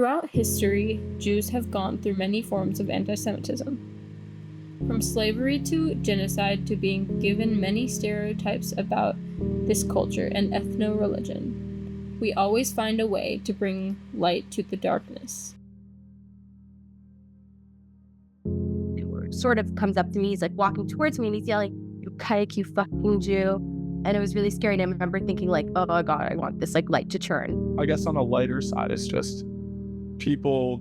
Throughout history, Jews have gone through many forms of antisemitism. From slavery to genocide to being given many stereotypes about this culture and ethno-religion, we always find a way to bring light to the darkness. Sort of comes up to me, he's like walking towards me and he's yelling, "You kike, you fucking Jew." And it was really scary. And I remember thinking like, oh my God, I want this like light to turn. I guess on a lighter side, it's just people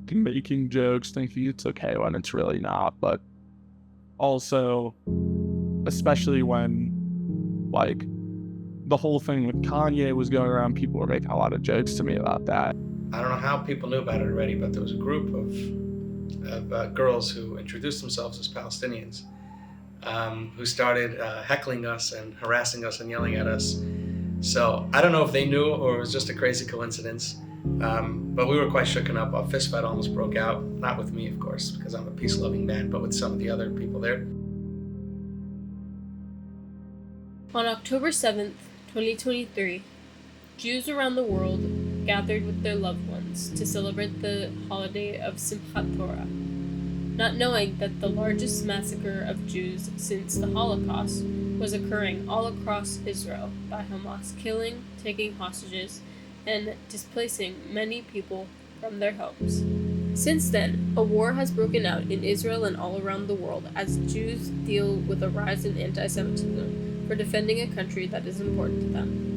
making jokes thinking it's okay when it's really not. But also, especially when like the whole thing with Kanye was going around, people were making a lot of jokes to me about that. I don't know how people knew about it already, but there was a group of girls who introduced themselves as Palestinians, who started heckling us and harassing us and yelling at us. So I don't know if they knew or it was just a crazy coincidence, but we were quite shooken up. A fist fight almost broke out, not with me, of course, because I'm a peace-loving man, but with some of the other people there. On October 7th, 2023, Jews around the world gathered with their loved ones to celebrate the holiday of Simchat Torah, not knowing that the largest massacre of Jews since the Holocaust was occurring all across Israel by Hamas killing, taking hostages, and displacing many people from their homes. Since then, a war has broken out in Israel and all around the world as Jews deal with a rise in anti-Semitism for defending a country that is important to them.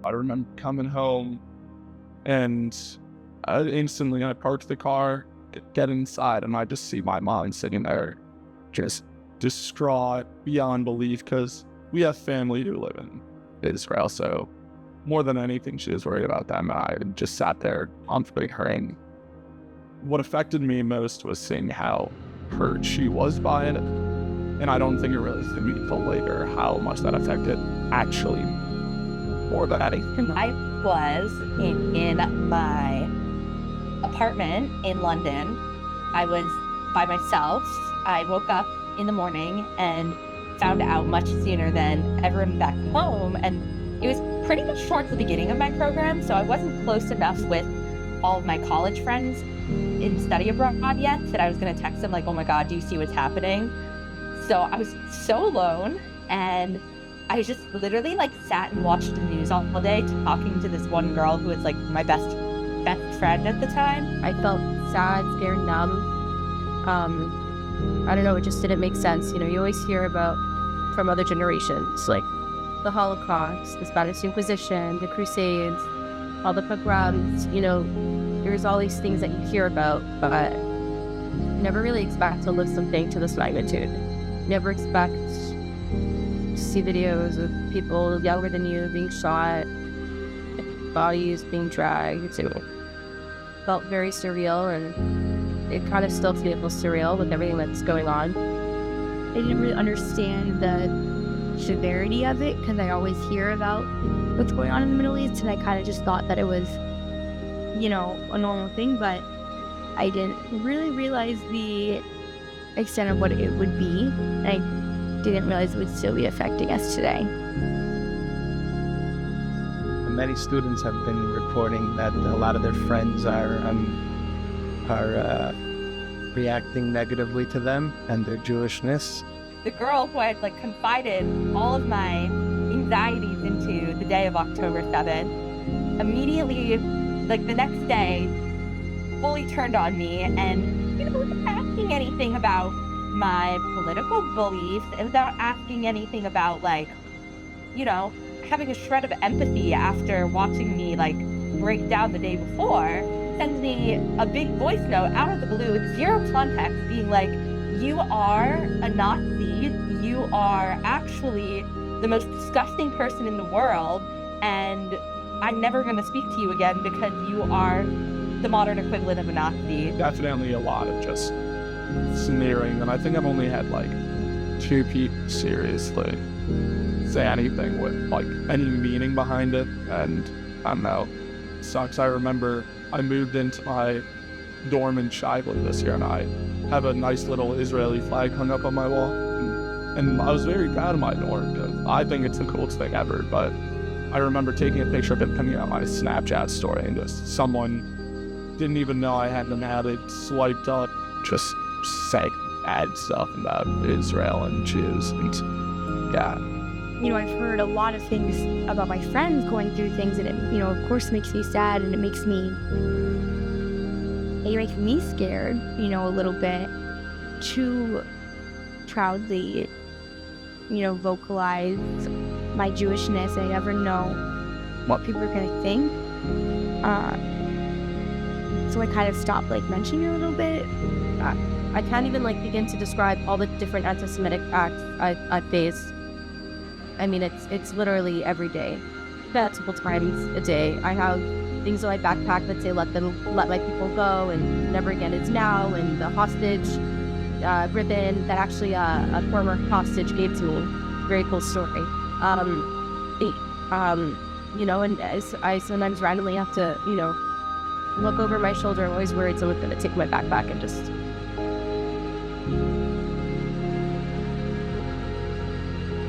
I remember coming home and instantly I parked the car, get inside, and I just see my mom sitting there just distraught beyond belief because we have family who live in Israel. So more than anything, she was worried about them. And I just sat there comforting her. And what affected me most was seeing how hurt she was by it. And I don't think it really hit me until later how much that affected actually more than anything. I was in my apartment in London. I was by myself. I woke up in the morning and found out much sooner than everyone back home. And it was pretty much towards the beginning of my program, so I wasn't close enough with all of my college friends in study abroad yet that I was going to text them like, "Oh my God, do you see what's happening?" So I was so alone, and I just literally like sat and watched the news all day, talking to this one girl who was like my best friend at the time. I felt sad, scared, numb. I don't know, it just didn't make sense. You know, you always hear about from other generations, like the Holocaust, the Spanish Inquisition, the Crusades, all the pogroms, you know, there's all these things that you hear about, but you never really expect to live something to this magnitude. You never expect to see videos of people younger than you being shot, bodies being dragged. It felt very surreal, and it kind of still feels surreal with everything that's going on. I didn't really understand the severity of it because I always hear about what's going on in the Middle East, and I kind of just thought that it was, you know, a normal thing, but I didn't really realize the extent of what it would be, and I didn't realize it would still be affecting us today. Many students have been reporting that a lot of their friends are reacting negatively to them and their Jewishness. The girl who I had like confided all of my anxieties into the day of October 7th, immediately, like the next day, fully turned on me and, you know, without asking anything about my political beliefs, and without asking anything about, like, you know, having a shred of empathy after watching me like break down the day before, sends me a big voice note out of the blue with zero context being like, "You are a Nazi, you are actually the most disgusting person in the world, and I'm never going to speak to you again because you are the modern equivalent of a Nazi." Definitely a lot of just sneering, and I think I've only had like 2 people seriously say anything with like any meaning behind it, and I don't know, it sucks. I remember I moved into my dorm in Shively this year, and I have a nice little Israeli flag hung up on my wall, and I was very proud of my dorm because I think it's the coolest thing ever. But I remember taking a picture of it, putting it on my Snapchat story, and just someone didn't even know I hadn't had it swiped up, just saying bad stuff about Israel and Jews, and yeah. I've heard a lot of things about my friends going through things, and it, of course makes me sad, and it makes me scared, a little bit, to proudly, vocalize my Jewishness. I never know what people are going to think. So I kind of stopped, mentioning it a little bit. I can't even begin to describe all the different anti-Semitic acts I face. I mean, it's literally every day, multiple times a day. I have things in my backpack that say let my people go, and never again is now, and the hostage ribbon that actually a former hostage gave to me. Very cool story. And I sometimes randomly have to look over my shoulder. I'm always worried someone's gonna take my backpack and just.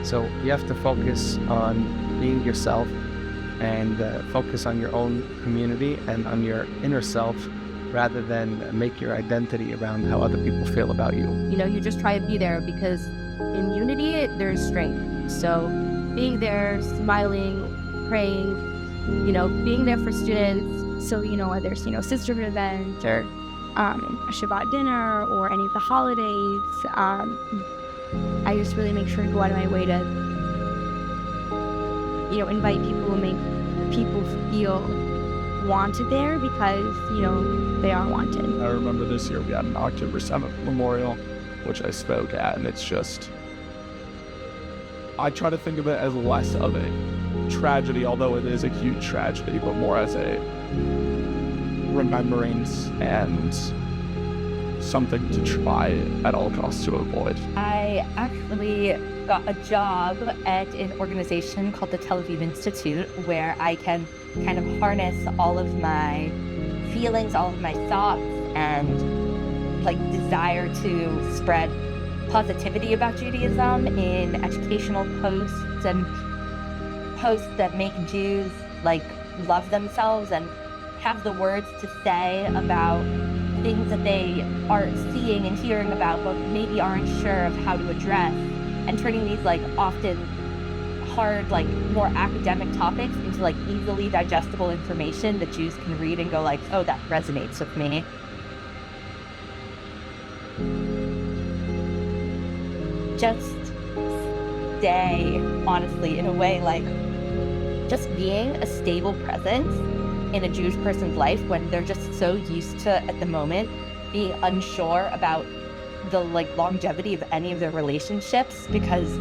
So you have to focus on being yourself and focus on your own community and on your inner self, rather than make your identity around how other people feel about you. You just try to be there, because in unity there's strength. So being there, smiling, praying, being there for students. So whether it's sisterhood event or a Shabbat dinner or any of the holidays, I just really make sure to go out of my way to invite people and make people feel wanted there, because they are wanted. I remember this year we had an October 7th memorial, which I spoke at, and it's just, I try to think of it as less of a tragedy, although it is a huge tragedy, but more as a remembrance and something to try at all costs to avoid. I actually got a job at an organization called the Tel Aviv Institute, where I can kind of harness all of my feelings, all of my thoughts, and desire to spread positivity about Judaism in educational posts and posts that make Jews love themselves and have the words to say about things that they are seeing and hearing about, but maybe aren't sure of how to address, and turning these often hard, more academic topics into easily digestible information that Jews can read and go oh, that resonates with me. Just stay, honestly, in a way, just being a stable presence in a Jewish person's life when they're just so used to, at the moment, being unsure about the longevity of any of their relationships, because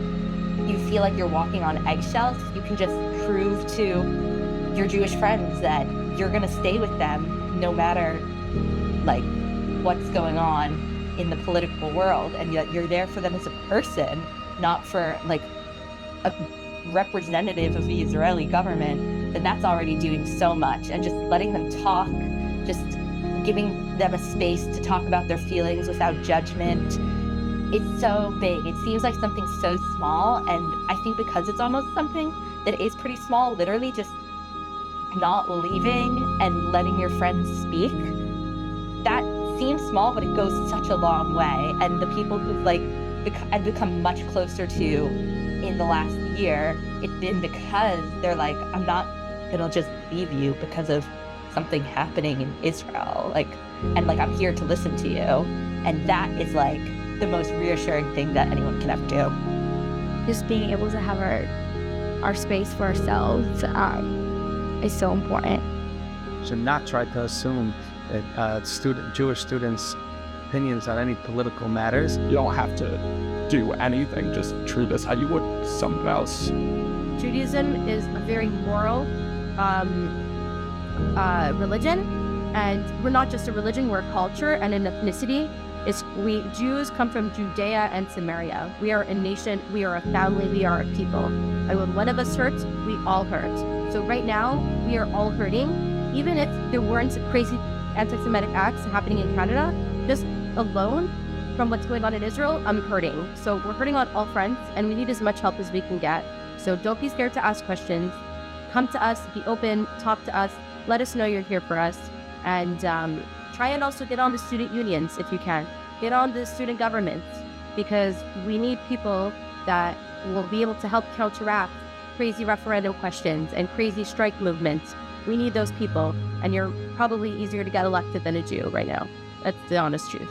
you feel like you're walking on eggshells. You can just prove to your Jewish friends that you're gonna stay with them no matter what's going on in the political world, and that you're there for them as a person, not for a representative of the Israeli government. Then that's already doing so much. And just letting them talk, just giving them a space to talk about their feelings without judgment. It's so big. It seems like something so small, and I think because it's almost something that is pretty small, literally just not leaving and letting your friends speak, that seems small, but it goes such a long way. And the people who've I've become much closer to in the last year, it's been because they're I'm not gonna just leave you because of something happening in Israel, and I'm here to listen to you. And that is the most reassuring thing that anyone can ever do. Just being able to have our space for ourselves is so important. Should not try to assume that Jewish students' opinions on any political matters. You don't have to do anything, just treat this how you would something else. Judaism is a very moral religion, and we're not just a religion, we're a culture and an ethnicity. Jews come from Judea and Samaria. We are a nation, we are a family, we are a people. And when one of us hurts, we all hurt. So right now, we are all hurting. Even if there weren't crazy anti-Semitic acts happening in Canada, just alone from what's going on in Israel, I'm hurting. So we're hurting on all fronts, and we need as much help as we can get. So don't be scared to ask questions. come to us, be open, talk to us, let us know you're here for us, and try and also get on the student unions if you can. Get on the student governments, because we need people that will be able to help counteract crazy referendum questions and crazy strike movements. We need those people, and you're probably easier to get elected than a Jew right now. That's the honest truth.